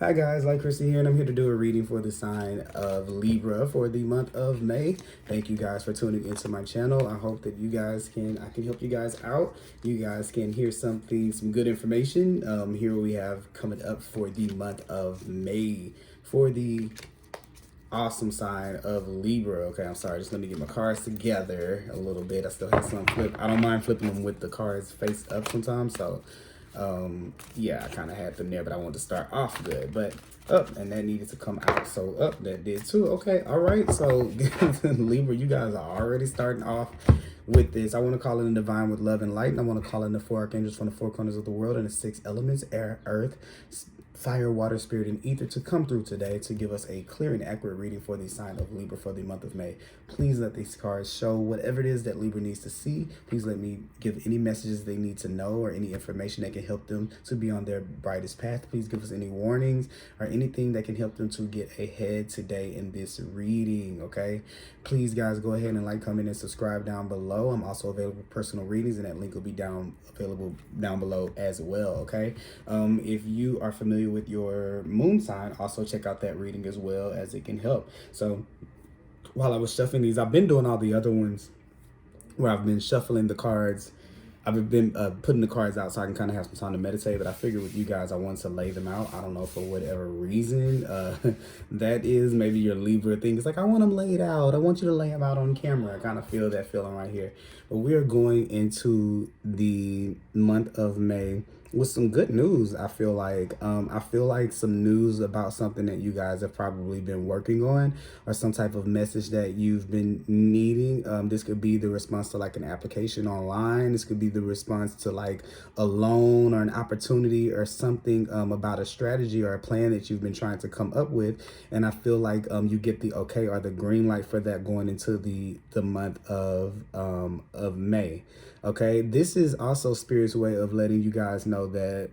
Hi guys, Thelightchrissy here, and I'm here to do a reading for the sign of Libra for the month of May. Thank you guys for tuning into my channel. I hope that I can help you guys out. You guys can hear some good information. Here we have coming up for the month of May for the awesome sign of Libra. Okay, I'm sorry, just let me get my cards together a little bit. I still have some flip. I don't mind flipping them with the cards face up sometimes, so yeah, I kind of had them there, but I wanted to start off good, but and that needed to come out, so that did too. Okay, all right, so Libra, you guys are already starting off with this. I want to call in the divine with love and light, and I want to call in the four archangels from the four corners of the world and the six elements: air, earth, fire, water, spirit, and ether, to come through today to give us a clear and accurate reading for the sign of Libra for the month of May. Please let these cards show whatever it is that Libra needs to see. Please let me give any messages they need to know or any information that can help them to be on their brightest path. Please give us any warnings or anything that can help them to get ahead today in this reading, okay? Please, guys, go ahead and like, comment, and subscribe down below. I'm also available for personal readings, and that link will be available down below as well, okay? If you are familiar with your moon sign, also check out that reading as well, as it can help. So while I was shuffling these, I've been doing all the other ones where I've been shuffling the cards. I've been putting the cards out so I can kind of have some time to meditate, but I figured with you guys, I wanted to lay them out. I don't know, for whatever reason that is. Maybe your Libra thing is like, I want them laid out. I want you to lay them out on camera. I kind of feel that feeling right here. But we are going into the month of May with some good news. I feel like some news about something that you guys have probably been working on, or some type of message that you've been needing. This could be the response to like an application online. This could be the response to like a loan or an opportunity or something about a strategy or a plan that you've been trying to come up with. And I feel like you get the okay or the green light for that going into the month of May. Okay, this is also Spirit's way of letting you guys know that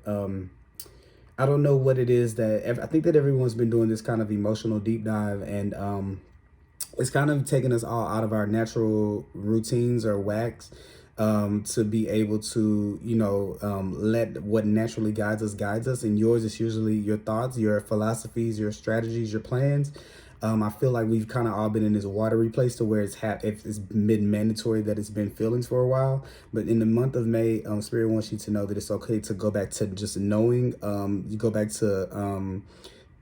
I don't know what it is that I think that everyone's been doing this kind of emotional deep dive, and it's kind of taking us all out of our natural routines or wax, to be able to, let what naturally guides us. And yours is usually your thoughts, your philosophies, your strategies, your plans. I feel like we've kind of all been in this watery place to where it's been mandatory that it's been feelings for a while. But in the month of May, Spirit wants you to know that it's okay to go back to just knowing. You go back to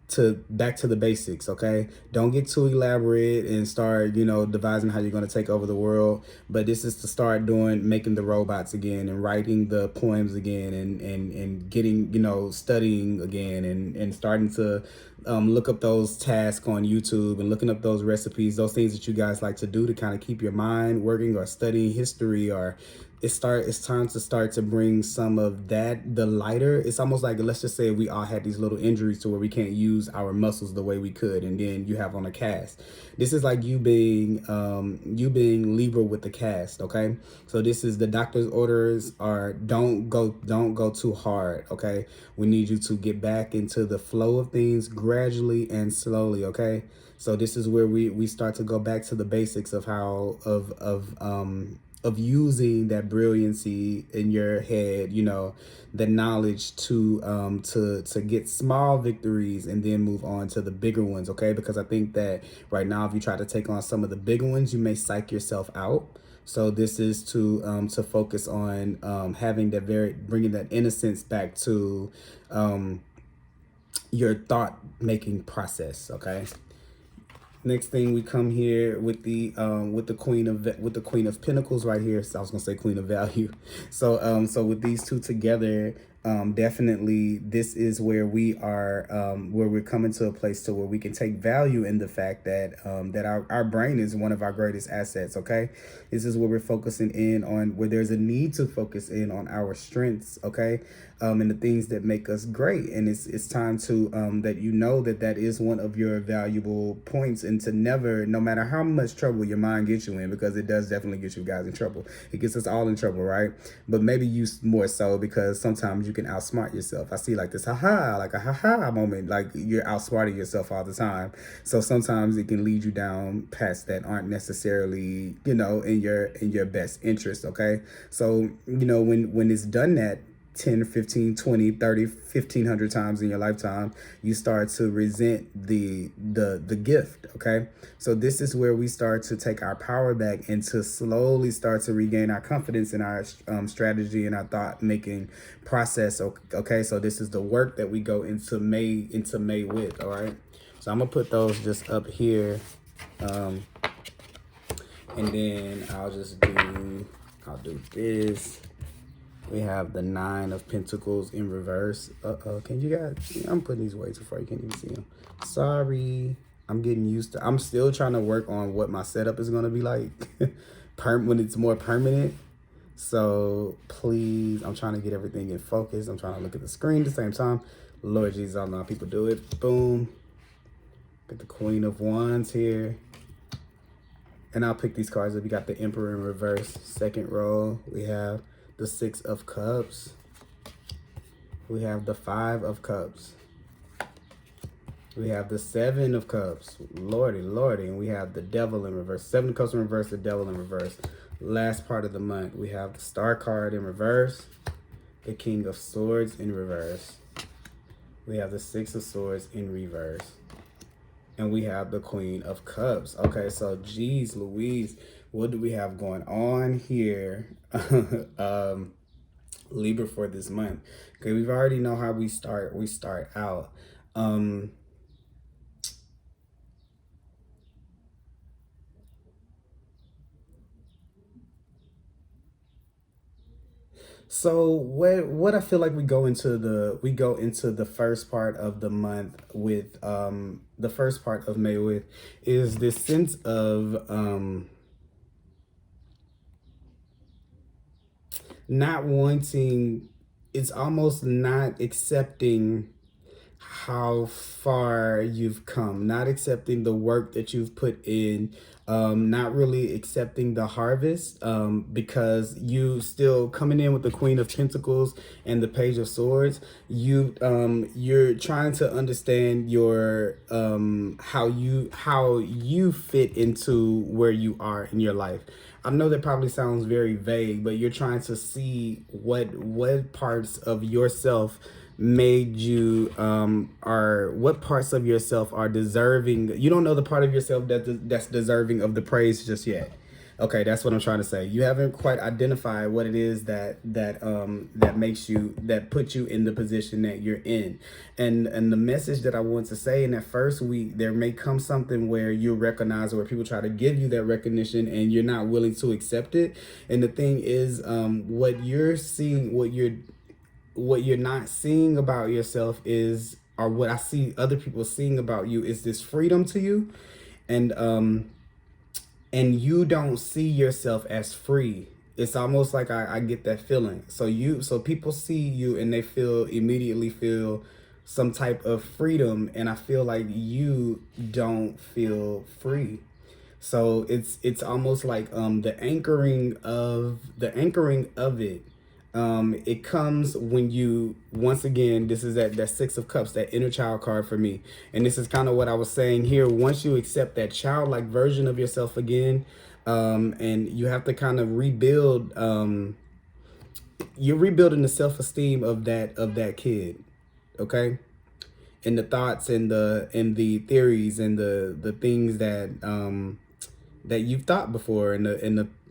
the basics, okay? Don't get too elaborate and start, devising how you're going to take over the world. But this is to start making the robots again, and writing the poems again, and getting, studying again, and starting to look up those tasks on YouTube, and looking up those recipes, those things that you guys like to do to kind of keep your mind working, or studying history, or it's time to start to bring some of that, the lighter. It's almost like, let's just say we all had these little injuries to where we can't use our muscles the way we could, and then you have on a cast. This is like you being Libra with the cast, okay? So this is the doctor's orders are don't go too hard, okay? We need you to get back into the flow of things gradually and slowly, okay? So this is where we start to go back to the basics of how of using that brilliancy in your head, the knowledge to get small victories and then move on to the bigger ones, okay? Because I think that right now, if you try to take on some of the bigger ones, you may psych yourself out. So this is to focus on bringing that innocence back to your thought making process, okay? Next thing, we come here with the Queen of Pentacles right here. So I was gonna say Queen of Value. So so with these two together, definitely this is where we are, where we're coming to a place to where we can take value in the fact that that our brain is one of our greatest assets, okay? This is where we're focusing in on where there's a need to focus in on our strengths, okay? And the things that make us great. And it's time to that that is one of your valuable points, and to never, no matter how much trouble your mind gets you in, because it does definitely get you guys in trouble. It gets us all in trouble, right? But maybe you more so, because sometimes you can outsmart yourself. I see like this like a haha moment, like you're outsmarting yourself all the time. So sometimes it can lead you down paths that aren't necessarily, in your best interest, okay? So, when it's done that, 10, 15, 20, 30, 1,500 times in your lifetime, you start to resent the gift, okay? So this is where we start to take our power back and to slowly start to regain our confidence in our strategy and our thought making process, okay? So this is the work that we go into May with, all right? So I'm gonna put those just up here, and then I'll do this. We have the 9 of Pentacles in reverse. Can you guys, I'm putting these way too far, you can't even see them. Sorry, I'm getting used to, I'm still trying to work on what my setup is gonna be like when it's more permanent. So please, I'm trying to get everything in focus. I'm trying to look at the screen at the same time. Lord Jesus, I don't know how people do it. Boom. Get the Queen of Wands here. And I'll pick these cards up. We got the Emperor in reverse. Second row, we have the 6 of Cups. We have the 5 of Cups. We have the 7 of Cups. Lordy, lordy. And we have the Devil in reverse. 7 of Cups in reverse, the Devil in reverse. Last part of the month, we have the Star card in reverse. The King of Swords in reverse. We have the 6 of Swords in reverse. And we have the Queen of Cups. Okay, so geez Louise, what do we have going on here, Libra, for this month? Okay, we've already know how we start out. So what I feel like we go into the first part of the month with, the first part of May with, is this sense of not wanting, it's almost not accepting how far you've come, not accepting the work that you've put in, not really accepting the harvest, because you still coming in with the Queen of Pentacles and the Page of Swords. You're trying to understand your how you fit into where you are in your life. I know that probably sounds very vague, but you're trying to see what parts of yourself made you what parts of yourself are deserving. You don't know the part of yourself that's deserving of the praise just yet. Okay, that's what I'm trying to say. You haven't quite identified what it is that puts you in the position that you're in. And the message that I want to say in that first week, there may come something where you recognize, or people try to give you that recognition and you're not willing to accept it. And the thing is, what you're seeing, what you're not seeing about yourself is, or what I see other people seeing about you, is this freedom to you. And you don't see yourself as free. It's almost like I get that feeling. So people see you and they immediately feel some type of freedom, and I feel like you don't feel free. So it's almost like the anchoring of it. It comes when you, once again, this is that 6 of Cups, that inner child card for me. And this is kind of what I was saying here. Once you accept that childlike version of yourself again, and you have to kind of rebuild, you're rebuilding the self-esteem of that kid, okay? And the thoughts and the theories and the things that you've thought before,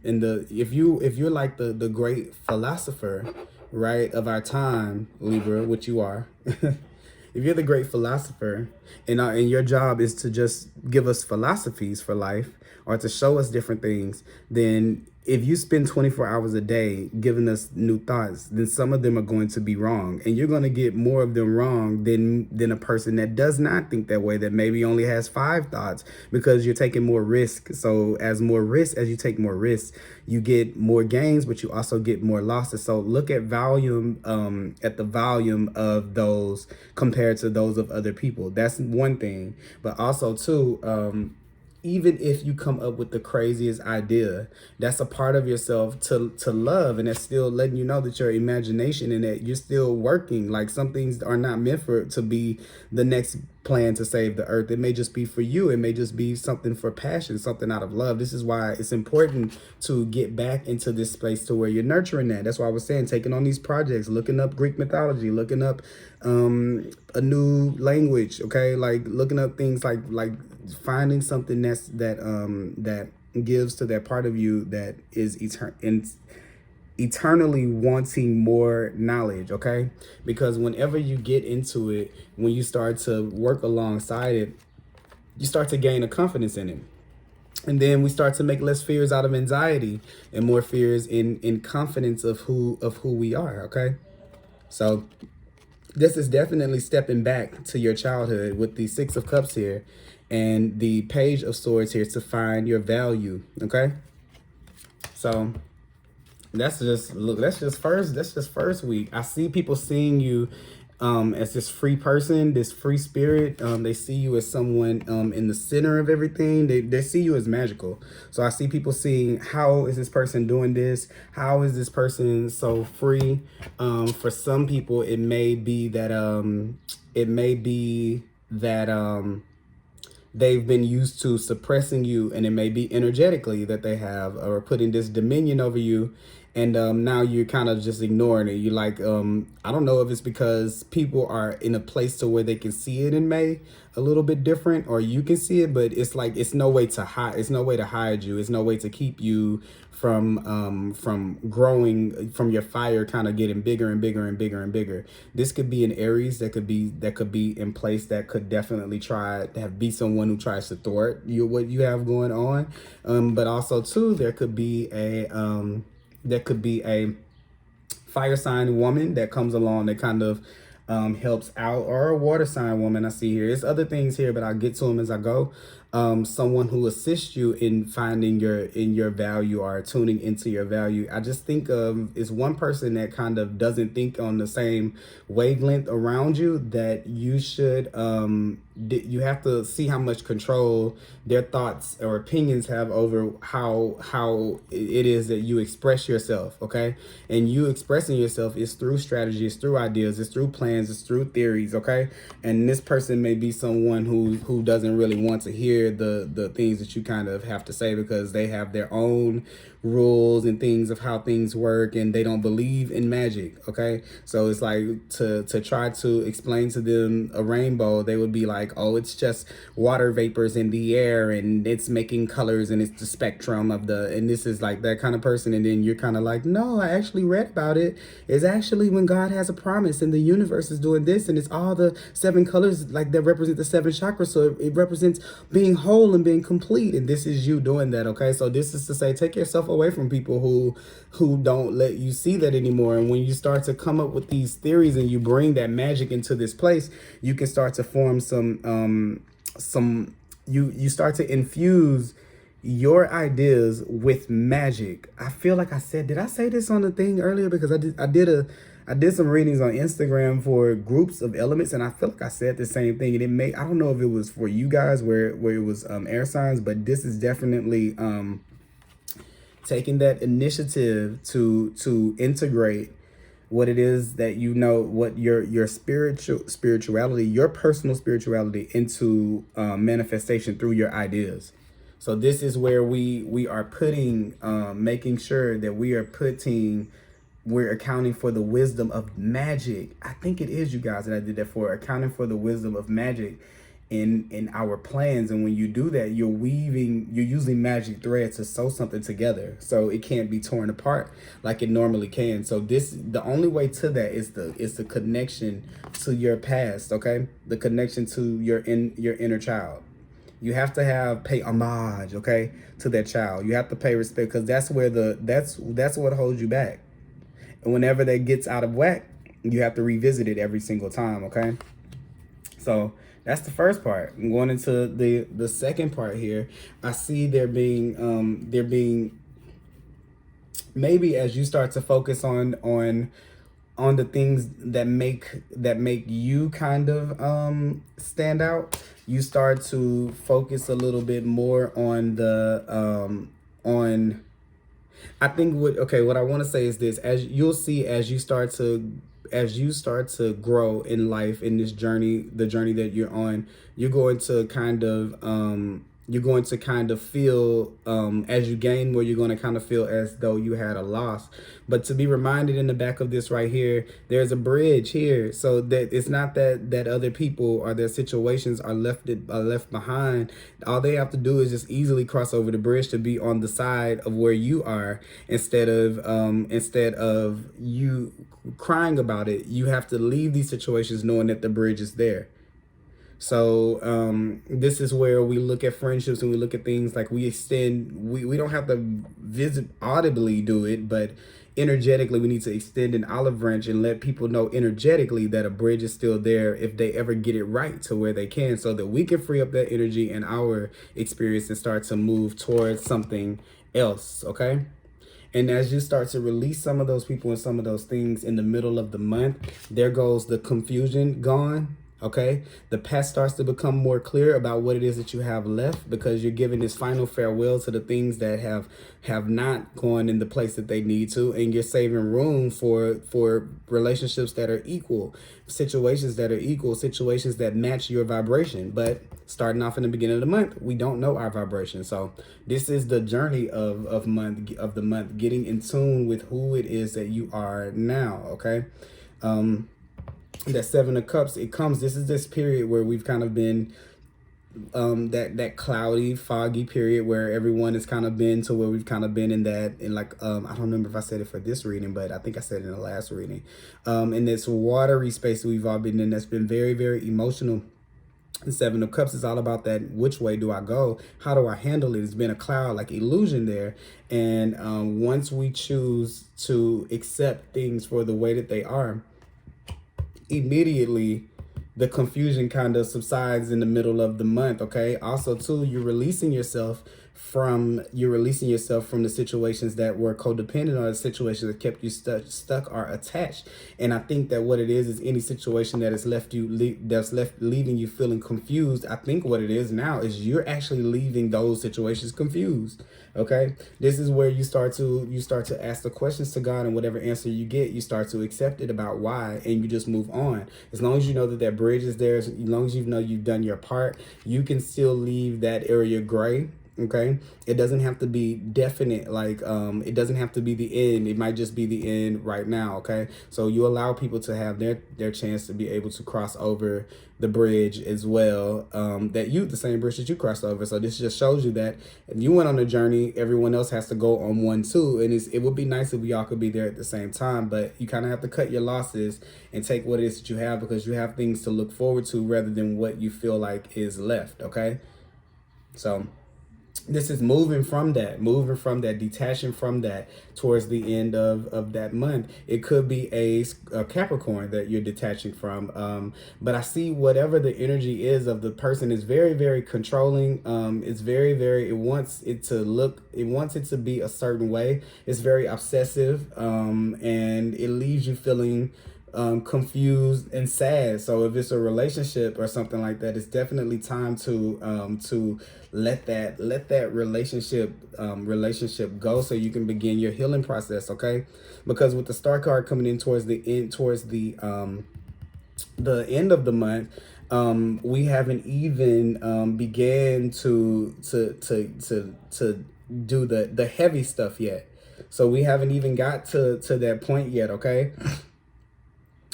if you're like the great philosopher, right, of our time, Libra, which you are, if you're the great philosopher, and your job is to just give us philosophies for life, or to show us different things, then if you spend 24 hours a day giving us new thoughts, then some of them are going to be wrong. And you're going to get more of them wrong than a person that does not think that way, that maybe only has 5 thoughts, because you're taking more risk. So as you take more risks, you get more gains, but you also get more losses. So look at the volume of those compared to those of other people. That's one thing. But also too, even if you come up with the craziest idea, that's a part of yourself to love, and that's still letting you know that your imagination and that you're still working. Like, some things are not meant for it to be the next plan to save the earth. It may just be for you. It may just be something for passion, something out of love. This is why it's important to get back into this space to where you're nurturing that. That's why I was saying, taking on these projects, looking up Greek mythology, looking up a new language, okay, like looking up things like finding something that gives to that part of you that is eternally wanting more knowledge, okay? Because whenever you get into it, when you start to work alongside it, you start to gain a confidence in it. And then we start to make less fears out of anxiety and more fears in confidence of who we are, okay? So this is definitely stepping back to your childhood with the Six of Cups here and the Page of Swords here to find your value, okay? So that's just first week. I see people seeing you as this free person, this free spirit. They see you as someone in the center of everything. They see you as magical. So I see people seeing, how is this person doing this? How is this person so free? For some people, it may be that they've been used to suppressing you, and it may be energetically that they have, or putting this dominion over you. And now you're kind of just ignoring it. You're like, I don't know if it's because people are in a place to where they can see it in May a little bit different, or you can see it, but it's like, it's no way to hide. It's no way to hide you. It's no way to keep you from growing, from your fire kind of getting bigger and bigger and bigger and bigger. This could be an Aries that could be in place, that could definitely try to be someone who tries to thwart what you have going on. But also too, there could be a fire sign woman that comes along that kind of helps out, or a water sign woman I see here. There's other things here, but I'll get to them as I go. Someone who assists you in finding your value, or tuning into your value. I just think is one person that kind of doesn't think on the same wavelength around you, that you should you have to see how much control their thoughts or opinions have over how it is that you express yourself, okay? And you expressing yourself is through strategy, it's through ideas, it's through plans, it's through theories, okay? And this person may be someone who doesn't really want to hear the things that you kind of have to say, because they have their own rules and things of how things work, and they don't believe in magic, okay? So it's like, to try to explain to them a rainbow, they would be like, oh, it's just water vapors in the air, and it's making colors, and it's the spectrum of and this is like that kind of person. And then you're kind of like, no, I actually read about it. It's actually when God has a promise, and the universe is doing this, and it's all the 7 colors like that represent the 7 chakras. So it represents being whole and being complete, and this is you doing that, okay? So this is to say, take yourself away from people who don't let you see that anymore. And when you start to come up with these theories and you bring that magic into this place, you can start to form you start to infuse your ideas with magic. I feel like did I say this on the thing earlier? Because I did some readings on Instagram for groups of elements, and I feel like I said the same thing. And I don't know if it was for you guys where it was air signs, but this is definitely taking that initiative to integrate what it is that what your spirituality, your personal spirituality, into manifestation through your ideas. So this is where we are putting, making sure that we're accounting for the wisdom of magic. I think it is you guys that I did that for, accounting for the wisdom of magic in our plans. And when you do that, you're using magic thread to sew something together, so it can't be torn apart like it normally can. So the only way to that is the connection to your past, okay? The connection to your inner child. You have to pay homage, okay, to that child. You have to pay respect, because that's what holds you back. And whenever that gets out of whack, you have to revisit it every single time, okay? So that's the first part. I'm going into the second part here. I see there being maybe, as you start to focus on the things that make you kind of stand out, you start to focus a little bit more on the on I think what I want to say is this: as you'll see, as you start to grow in life, in this journey, the journey that you're on, you're going to kind of feel, as you gain more, you're going to kind of feel as though you had a loss. But to be reminded in the back of this right here, there's a bridge here, so that it's not that other people or their situations are left behind. All they have to do is just easily cross over the bridge to be on the side of where you are, instead of you crying about it. You have to leave these situations knowing that the bridge is there. So this is where we look at friendships and we look at things like we don't have to audibly do it, but energetically we need to extend an olive branch and let people know energetically that a bridge is still there if they ever get it right to where they can, so that we can free up that energy in our experience and start to move towards something else. Okay. And as you start to release some of those people and some of those things in the middle of the month, there goes the confusion gone. Okay, the past starts to become more clear about what it is that you have left, because you're giving this final farewell to the things that have not gone in the place that they need to, and you're saving room for relationships that are equal, situations that are equal, situations that match your vibration. But starting off in the beginning of the month, we don't know our vibration. So this is the journey of the month, getting in tune with who it is that you are now. Okay. That Seven of Cups, this is this period where we've kind of been that cloudy, foggy period where everyone has kind of been to where we've kind of been in like I don't remember if I said it for this reading, but I think I said it in the last reading, in this watery space that we've all been in, that's been very, very emotional. The Seven of Cups is all about that. Which way do I go? How do I handle it? It's been a cloud, like illusion there. And once we choose to accept things for the way that they are, immediately the confusion kind of subsides in the middle of the month. Okay. Also too, you're releasing yourself from the situations that were codependent, or the situations that kept you stuck or attached. And I think that what it is any situation that has leaving you feeling confused. I think what it is now is you're actually leaving those situations confused. Okay, this is where you start to ask the questions to God, and whatever answer you get, you start to accept it about why, and you just move on. As long as you know that bridge is there, as long as you know you've done your part, you can still leave that area gray. Okay, it doesn't have to be definite, like it doesn't have to be the end. It might just be the end right now. Okay, so you allow people to have their chance to be able to cross over the bridge as well, the same bridge that you crossed over. So this just shows you that if you went on a journey, everyone else has to go on one too, and it would be nice if we all could be there at the same time, but you kind of have to cut your losses and take what it is that you have, because you have things to look forward to rather than what you feel like is left. Okay, so this is moving from that, detaching from that towards the end of that month. It could be a Capricorn that you're detaching from. But I see whatever the energy is of the person is very, very controlling. It's very, very, it wants it to be a certain way. It's very obsessive, and it leaves you feeling confused and sad. So if it's a relationship or something like that, it's definitely time to let that relationship go, so you can begin your healing process. Okay, because with the Star card coming in towards the end of the month, we haven't even began to do the heavy stuff yet. So we haven't even got to that point yet. Okay,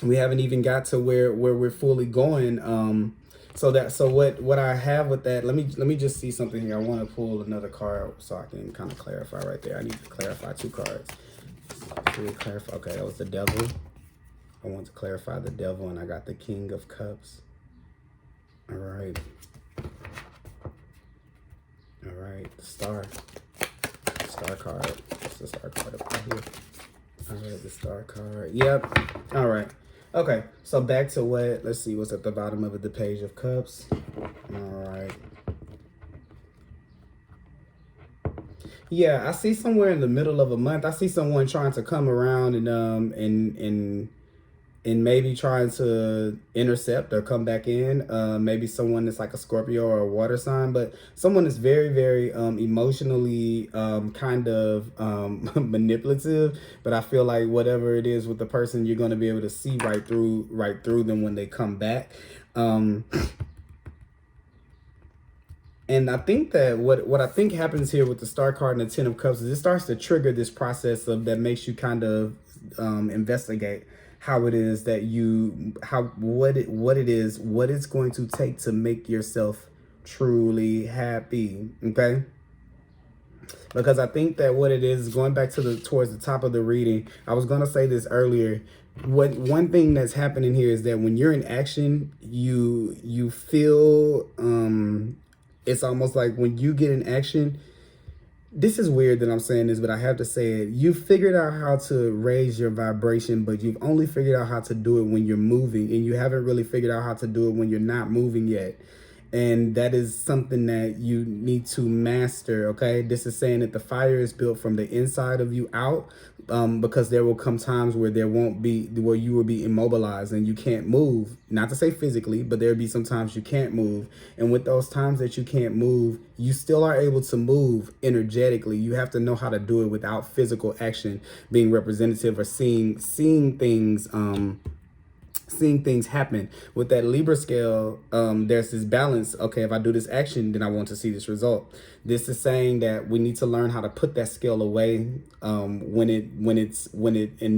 we haven't even got to where we're fully going. So what I have with that, let me just see something here. I want to pull another card so I can kind of clarify right there. I need to clarify two cards. Okay, that was the Devil. I want to clarify the Devil, and I got the King of Cups. All right, the Star card. What's the Star card up here? All right, the Star card. Yep. All right. Okay, so back to let's see what's at the bottom of it, the Page of Cups. All right. Yeah, I see somewhere in the middle of a month, I see someone trying to come around and and maybe trying to intercept or come back in. Maybe someone that's like a Scorpio or a water sign, but someone that's very, very emotionally kind of manipulative. But I feel like whatever it is with the person, you're going to be able to see right through them when they come back. And I think that what I think happens here with the Star card and the Ten of Cups is it starts to trigger this process of that makes you kind of investigate how it is that what it's going to take to make yourself truly happy. Okay. Because I think that what it is going back to towards the top of the reading, I was going to say this earlier. One thing that's happening here is that when you're in action, you feel it's almost like when you get in action, this is weird that I'm saying this, but I have to say it. You figured out how to raise your vibration, but you've only figured out how to do it when you're moving, and you haven't really figured out how to do it when you're not moving yet. And that is something that you need to master, okay? This is saying that the fire is built from the inside of you out, because there will come times where you will be immobilized and you can't move. Not to say physically, but there'll be some times you can't move. And with those times that you can't move, you still are able to move energetically. You have to know how to do it without physical action being representative or seeing things happen. With that Libra scale, there's this balance. Okay, if I do this action, then I want to see this result. This is saying that we need to learn how to put that scale away and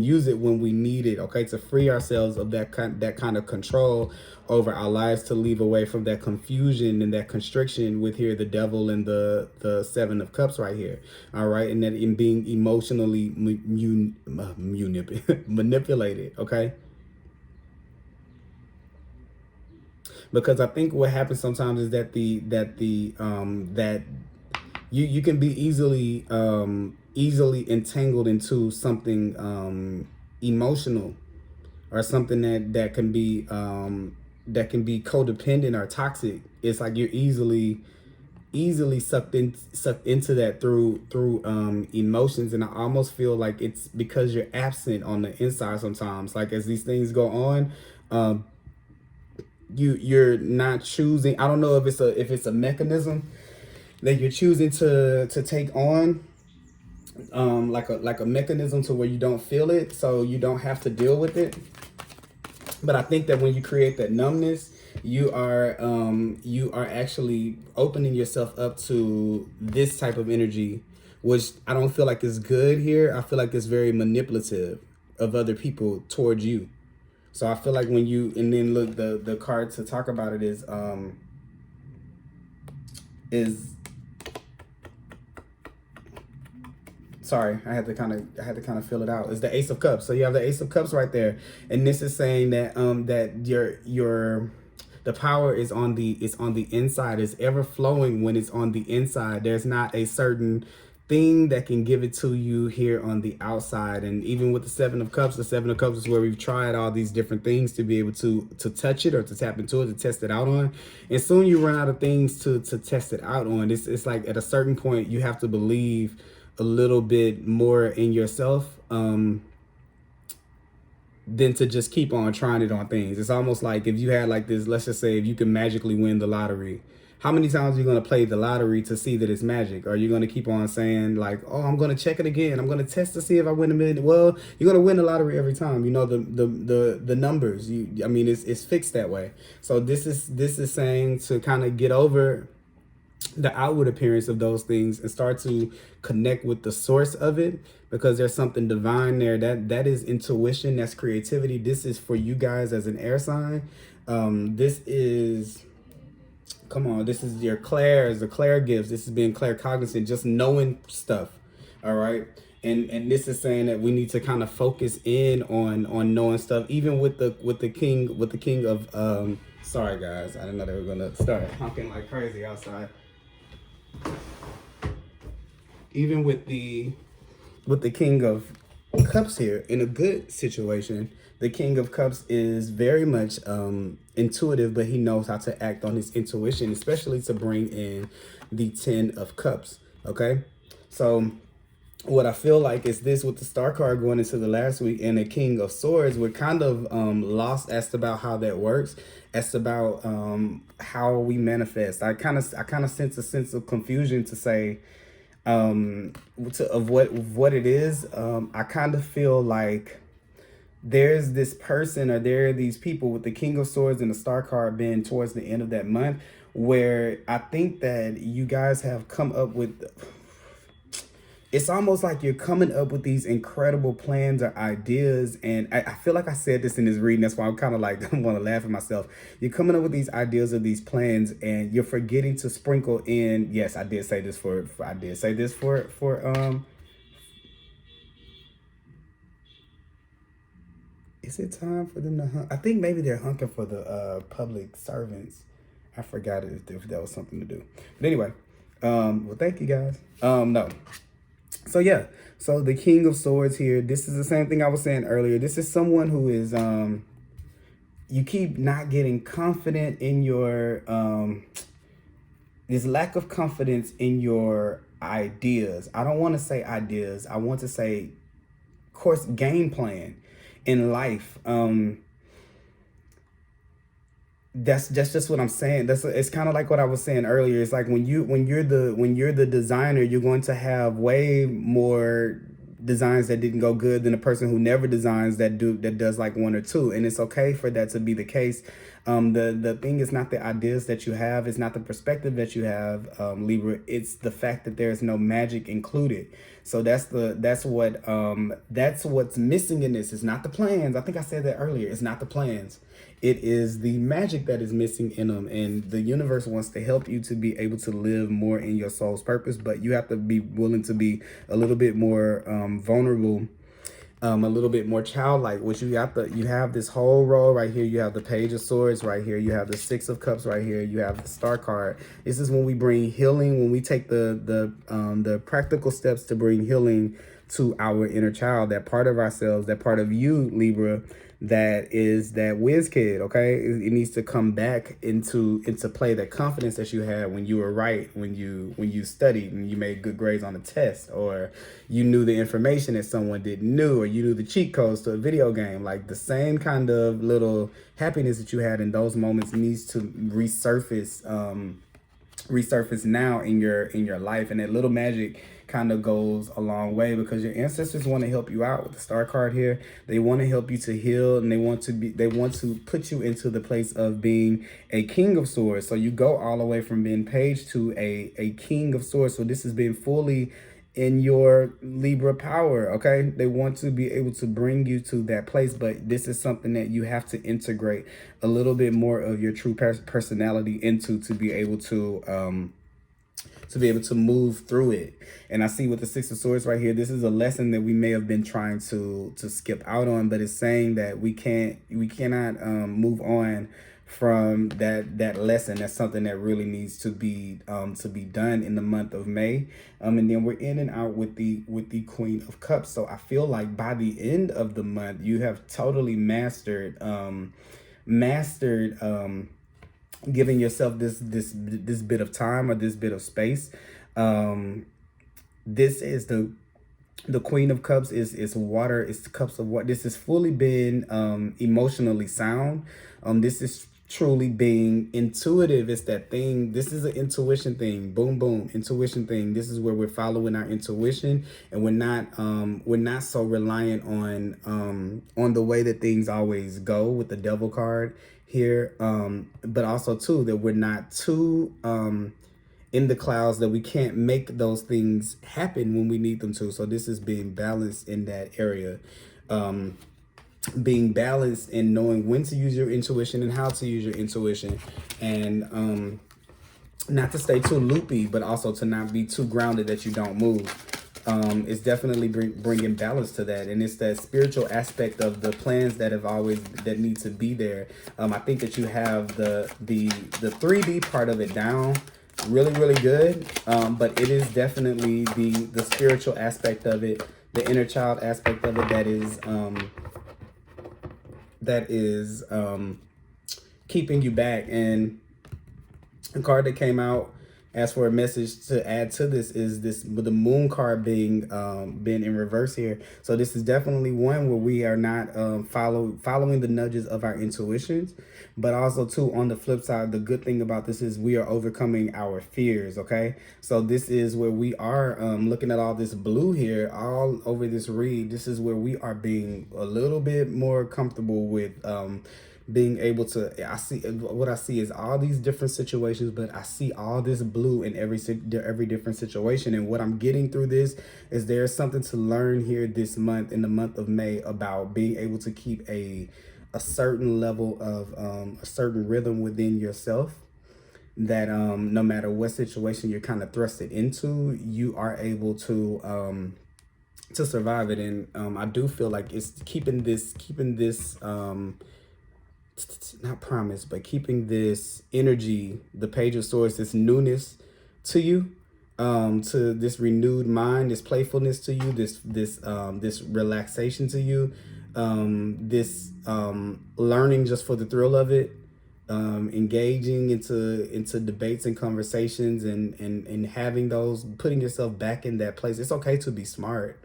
use it when we need it. Okay, to free ourselves of that kind of control over our lives, to leave away from that confusion and that constriction with here the devil and the Seven of Cups right here. All right, and that in being emotionally manipulated. Okay. Because I think what happens sometimes is that you can be easily entangled into something emotional, or something that can be codependent or toxic. It's like you're easily sucked into that through emotions. And I almost feel like it's because you're absent on the inside sometimes. Like as these things go on, you're not choosing. I don't know if it's a mechanism that you're choosing to take on, like a mechanism to where you don't feel it, so you don't have to deal with it. But I think that when you create that numbness, you are actually opening yourself up to this type of energy, which I don't feel like is good here. I feel like it's very manipulative of other people towards you. So I feel like when you, and then look, the card to talk about it is sorry, I had to kind of fill it out. It's the Ace of Cups. So you have the Ace of Cups right there, and this is saying that that the power is on the inside. It's ever flowing when it's on the inside. There's not a certain thing that can give it to you here on the outside. And even with the Seven of Cups is where we've tried all these different things to be able to touch it or to tap into it, to test it out on. And soon you run out of things to test it out on. It's like at a certain point you have to believe a little bit more in yourself than to just keep on trying it on things. It's almost like if you had like this, let's just say if you can magically win the lottery, how many times are you going to play the lottery to see that it's magic? Or are you going to keep on saying like, oh, I'm going to check it again, I'm going to test to see if I win $1 million? Well, you're going to win the lottery every time. You know, the numbers, I mean, it's fixed that way. So this is saying to kind of get over the outward appearance of those things and start to connect with the source of it, because there's something divine there. That is intuition, that's creativity. This is for you guys as an air sign. This is, come on, this is your clairs, the clair gifts. This is being claircognizant, just knowing stuff. All right. And this is saying that we need to kind of focus in on knowing stuff, even with the king of sorry guys, I didn't know they were gonna start honking like crazy outside. Even with the King of Cups here, in a good situation, the King of Cups is very much intuitive, but he knows how to act on his intuition, especially to bring in the Ten of Cups. Okay, so what I feel like is this with the Star card going into the last week and the King of Swords, we're kind of lost as about how that works. As about how we manifest. I kind of sense a sense of confusion to say of what it is. I kind of feel like there's this person, or there are these people with the King of Swords and the Star card being towards the end of that month, where I think that you guys have come up with, it's almost like you're coming up with these incredible plans or ideas. And I feel like I said this in this reading. That's why I'm kind of like, I want to laugh at myself. You're coming up with these ideas of these plans, and you're forgetting to sprinkle in. Yes, I did say this for is it time for them to hunt? I think maybe they're hunting for the public servants. I forgot if that was something to do. But anyway, well, thank you guys. No. So yeah, so the King of Swords here, this is the same thing I was saying earlier. This is someone who is, you keep not getting confident in your, this lack of confidence in your ideas. I don't want to say ideas. I want to say, course, game plan in life. That's just what I'm saying. It's kind of like what I was saying earlier. It's like when you're the designer, you're going to have way more designs that didn't go good than a person who never designs that does like one or two. And it's okay for that to be the case. The thing is not the ideas that you have, it's not the perspective that you have, Libra. It's the fact that there's no magic included. So that's what's missing in this. It's not the plans. I think I said that earlier. It's not the plans. It is the magic that is missing in them. And the universe wants to help you to be able to live more in your soul's purpose, but you have to be willing to be a little bit more vulnerable, a little bit more childlike, which you have this whole row right here. You have the Page of Swords right here. You have the Six of Cups right here. You have the Star card. This is when we bring healing, when we take the practical steps to bring healing to our inner child, that part of ourselves, that part of you, Libra, that is that whiz kid. Okay, it needs to come back into play. That confidence that you had when you were right, when you studied and you made good grades on a test, or you knew the information that someone didn't know, or you knew the cheat codes to a video game. Like the same kind of little happiness that you had in those moments needs to resurface now in your life. And that little magic kind of goes a long way, because your ancestors want to help you out with the Star card here. They want to help you to heal, and they want to put you into the place of being a King of Swords. So you go all the way from being Page to a King of Swords. So this has been fully in your Libra power. Okay, they want to be able to bring you to that place, but this is something that you have to integrate a little bit more of your true personality into, to be able to move through it. And I see with the Six of Swords right here, this is a lesson that we may have been trying to skip out on, but it's saying that we cannot move on from that lesson. That's something that really needs to be done in the month of May. And then we're in and out with the Queen of Cups. So I feel like by the end of the month, you have totally mastered giving yourself this bit of time, or this bit of space. This is the Queen of Cups is water. It's the cups of water. This has fully been emotionally sound. This is truly being intuitive. It's that thing. This is an intuition thing. Boom, boom, intuition thing. This is where we're following our intuition, and we're not so reliant on the way that things always go with the Devil card here. But also too, that we're not too in the clouds, that we can't make those things happen when we need them to. So this is being balanced in that area. Being balanced in knowing when to use your intuition and how to use your intuition, and not to stay too loopy, but also to not be too grounded that you don't move. It's definitely bringing balance to that. And it's that spiritual aspect of the plans that need to be there. I think that you have the 3D part of it down really, really good. But it is definitely the spiritual aspect of it, the inner child aspect of it, that is keeping you back. And the card that came out as for a message to add to this is this, with the moon card being been in reverse here. So this is definitely one where we are not following the nudges of our intuitions, but also too, on the flip side, the good thing about this is we are overcoming our fears. Okay, so this is where we are looking at all this blue here all over this read. This is where we are being a little bit more comfortable with being able to, I see what I see is all these different situations, but I see all this blue in every different situation. And what I'm getting through this is there's something to learn here this month, in the month of May, about being able to keep a certain level of a certain rhythm within yourself, that no matter what situation you're kind of thrusted into, you are able to survive it. And I do feel like it's keeping this not promise, but keeping this energy, the Page of Swords, this newness to you, to this renewed mind, this playfulness to you, this relaxation to you, this learning just for the thrill of it, engaging into debates and conversations, and having those, putting yourself back in that place. It's okay to be smart.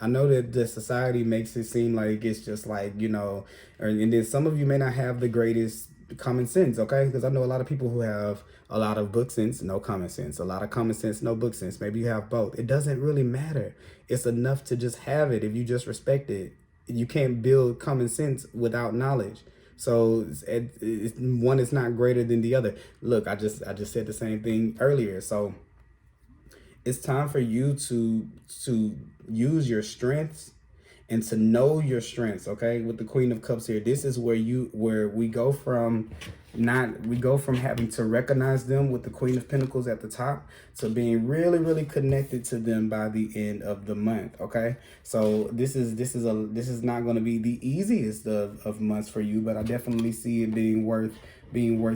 I know that the society makes it seem like it's just like, you know, and then some of you may not have the greatest common sense, okay? Because I know a lot of people who have a lot of book sense, no common sense, a lot of common sense, no book sense. Maybe you have both. It doesn't really matter. It's enough to just have it if you just respect it. You can't build common sense without knowledge. So one is not greater than the other. Look, I just said the same thing earlier. So it's time for you to use your strengths and to know your strengths. Okay, with the Queen of Cups here, this is where we go from having to recognize them with the Queen of Pentacles at the top, to being really connected to them by the end of the month. Okay, so this is not going to be the easiest of months for you, but I definitely see it being worth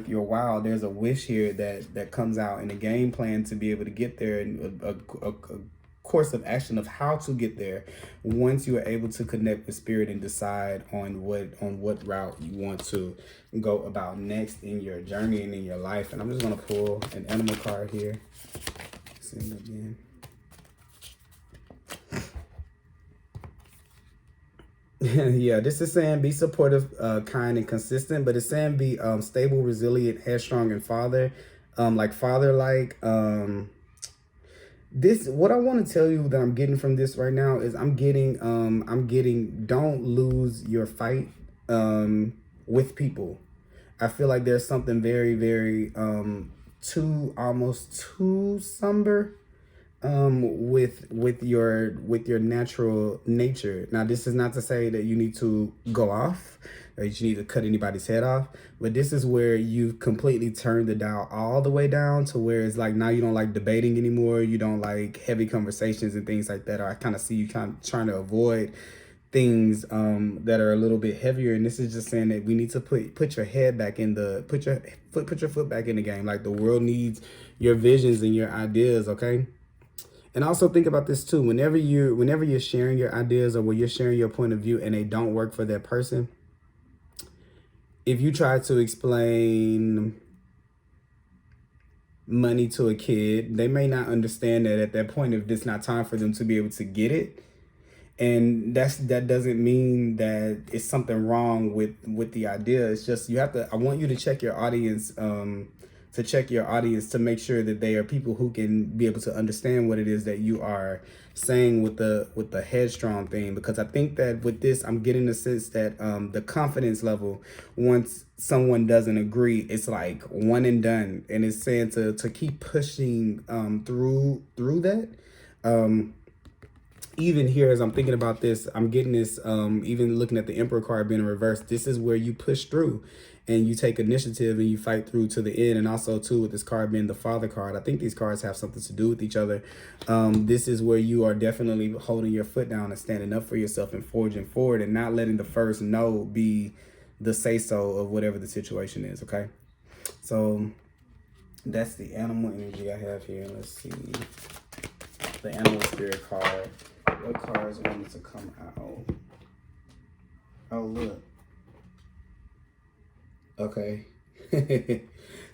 your while. There's a wish here that comes out, in a game plan to be able to get there, and a course of action of how to get there once you are able to connect with spirit and decide on what route you want to go about next in your journey and in your life. And I'm just going to pull an animal card here. See it again. Yeah, this is saying be supportive, kind, and consistent, but it's saying be stable, resilient, headstrong, and father-like. This, what I want to tell you that I'm getting from this right now is I'm getting don't lose your fight with people. I feel like there's something very almost too somber with your natural nature. Now, this is not to say that you need to go off or you need to cut anybody's head off, but this is where you've completely turned the dial all the way down to where it's like, now you don't like debating anymore, you don't like heavy conversations and things like that, or I kind of see you kind of trying to avoid things that are a little bit heavier. And this is just saying that we need to put your head back in the put your foot back in the game. Like, the world needs your visions and your ideas. Okay. And also think about this too. Whenever you're sharing your ideas, or when you're sharing your point of view and they don't work for that person, if you try to explain money to a kid, they may not understand that at that point, if it's not time for them to be able to get it. And that doesn't mean that it's something wrong with the idea. It's just, I want you to check your audience, to make sure that they are people who can be able to understand what it is that you are saying with the headstrong thing. Because I think that with this, I'm getting the sense that the confidence level, once someone doesn't agree, it's like one and done. And it's saying to keep pushing through that. Even here, as I'm thinking about this, I'm getting this, even looking at the Emperor card being in reverse, this is where you push through and you take initiative and you fight through to the end. And also too, with this card being the Father card, I think these cards have something to do with each other. This is where you are definitely holding your foot down and standing up for yourself and forging forward, and not letting the first no be the say-so of whatever the situation is. Okay, so that's the animal energy I have here. Let's see the animal spirit card. What cards wanted to come out? Oh, look. Okay.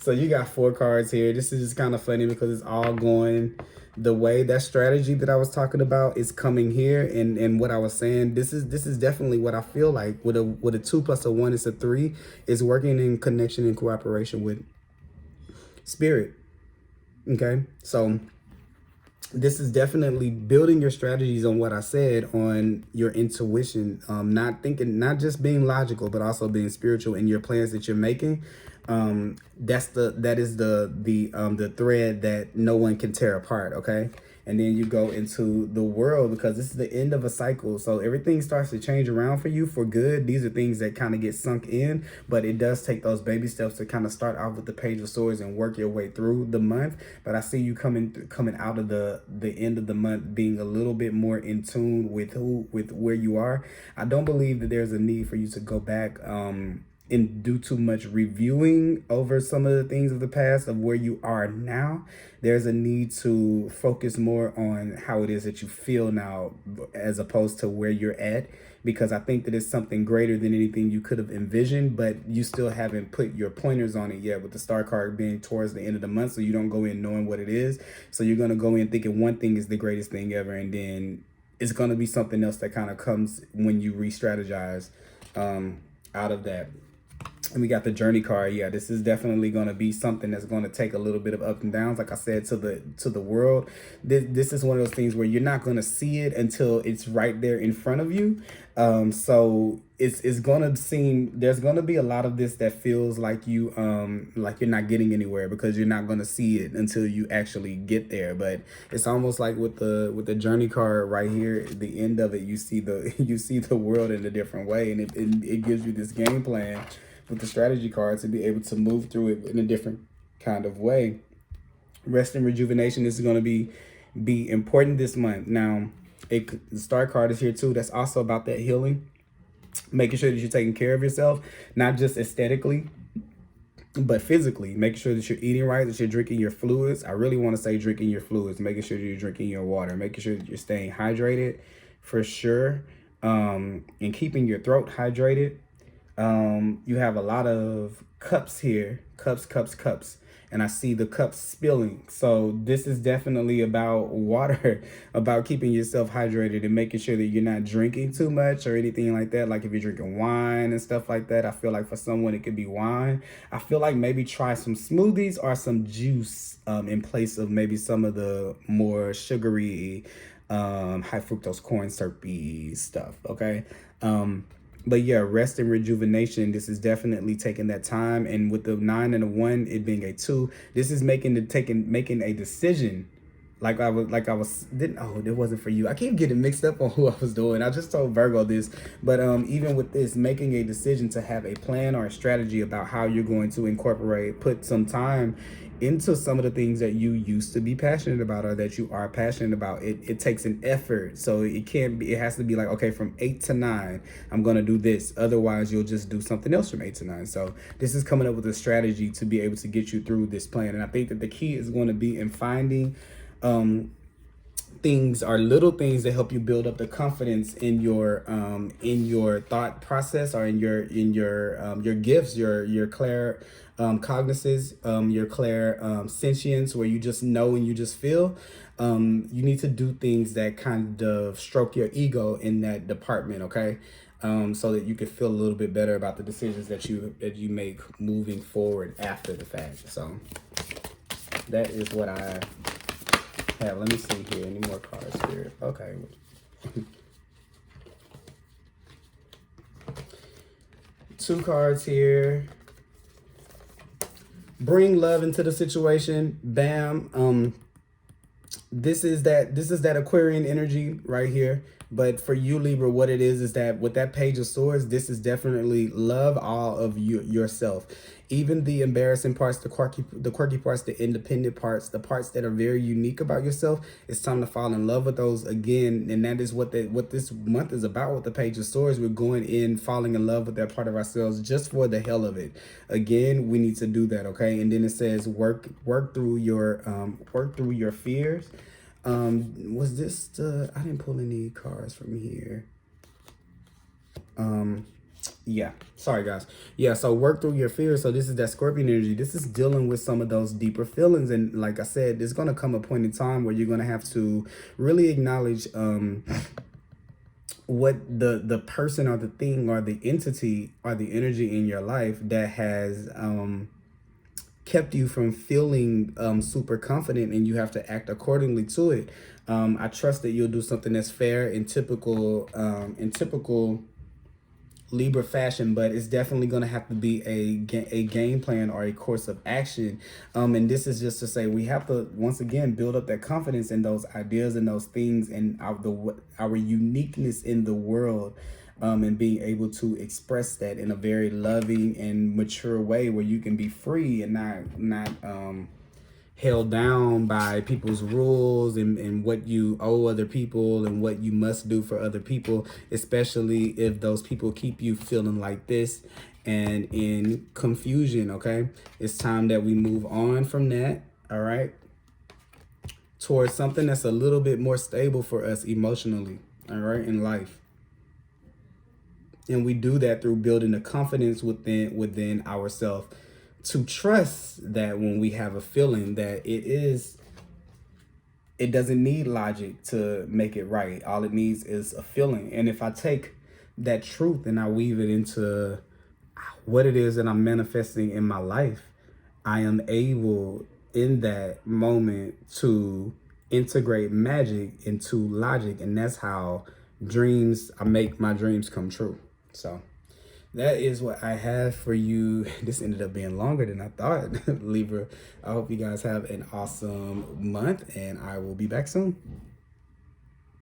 So you got 4 cards here. This is just kind of funny because it's all going the way. That strategy that I was talking about is coming here, and what I was saying, this is definitely what I feel like with a 2 plus a 1 is a 3, is working in connection and cooperation with spirit. Okay, so this is definitely building your strategies on what I said, on your intuition, not just being logical, but also being spiritual in your plans that you're making. That is the thread that no one can tear apart. Okay. And then you go into the world, because this is the end of a cycle. So everything starts to change around for you for good. These are things that kind of get sunk in, but it does take those baby steps to kind of start off with the Page of Swords and work your way through the month. But I see you coming out of the end of the month being a little bit more in tune with where you are. I don't believe that there's a need for you to go back and do too much reviewing over some of the things of the past of where you are now. There's a need to focus more on how it is that you feel now, as opposed to where you're at, because I think that it's something greater than anything you could have envisioned, but you still haven't put your pointers on it yet, with the Star card being towards the end of the month. So you don't go in knowing what it is. So you're going to go in thinking one thing is the greatest thing ever, and then it's going to be something else that kind of comes when you re-strategize out of that. And we got the Journey card. Yeah, this is definitely going to be something that's going to take a little bit of ups and downs. Like I said, to the world, this is one of those things where you're not going to see it until it's right there in front of you. So it's going to seem, there's going to be a lot of this that feels like you're not getting anywhere, because you're not going to see it until you actually get there. But it's almost like with the Journey card right here, at the end of it, you see the world in a different way, and it gives you this game plan with the strategy card to be able to move through it in a different kind of way. Rest and rejuvenation is going to be important this month. Now, the Star card is here too. That's also about that healing, making sure that you're taking care of yourself, not just aesthetically, but physically, making sure that you're eating right, that you're drinking your fluids. I really want to say drinking your fluids, making sure that you're drinking your water, making sure that you're staying hydrated for sure, and keeping your throat hydrated. You have a lot of cups here, cups, and I see the cups spilling. So this is definitely about water, about keeping yourself hydrated and making sure that you're not drinking too much or anything like that. Like if you're drinking wine and stuff like that, I feel like for someone it could be wine. I feel like maybe try some smoothies or some juice in place of maybe some of the more sugary, high fructose corn syrupy stuff. Okay. But yeah, rest and rejuvenation. This is definitely taking that time. And with the 9 and a 1, it being a 2, this is making a decision. It wasn't for you. I keep getting mixed up on who I was doing. I just told Virgo this, but even with this, making a decision to have a plan or a strategy about how you're going to put some time into some of the things that you used to be passionate about or that you are passionate about. It takes an effort. So it has to be like, okay, from 8 to 9, I'm going to do this. Otherwise, you'll just do something else from 8 to 9. So this is coming up with a strategy to be able to get you through this plan. And I think that the key is going to be in finding things or little things that help you build up the confidence in your thought process, or in your gifts, your cognizance, your clairsentience, where you just know and you just feel. You need to do things that kind of stroke your ego in that department, okay? So that you can feel a little bit better about the decisions that you make moving forward after the fact. So that is what I have. Let me see here. Any more cards here? Okay. Two cards here. Bring love into the situation. Bam. This is that Aquarian energy right here. But for you, Libra, what it is that with that Page of Swords, this is definitely love all of yourself. Even the embarrassing parts, the quirky parts, the independent parts, the parts that are very unique about yourself. It's time to fall in love with those again. And that is what this month is about with the Page of Swords. We're going in, falling in love with that part of ourselves just for the hell of it. Again, we need to do that, okay? And then it says work through your fears. Was this I didn't pull any cards from here. Yeah, sorry guys. Yeah, so work through your fears. So this is that Scorpion energy. This is dealing with some of those deeper feelings, and like I said, there's going to come a point in time where you're going to have to really acknowledge what the person or the thing or the entity or the energy in your life that has kept you from feeling super confident, and you have to act accordingly to it. I trust that you'll do something that's fair in typical Libra fashion, but it's definitely going to have to be a game plan or a course of action. And this is just to say we have to, once again, build up that confidence in those ideas and those things and our uniqueness in the world, and being able to express that in a very loving and mature way where you can be free and not held down by people's rules and what you owe other people and what you must do for other people, especially if those people keep you feeling like this and in confusion. Okay, it's time that we move on from that, all right, towards something that's a little bit more stable for us emotionally, all right, in life. And we do that through building the confidence within ourselves to trust that when we have a feeling that it doesn't need logic to make it right. All it needs is a feeling. And if I take that truth and I weave it into what it is that I'm manifesting in my life, I am able in that moment to integrate magic into logic. And that's how I make my dreams come true. So that is what I have for you. This ended up being longer than I thought, Libra. I hope you guys have an awesome month, and I will be back soon.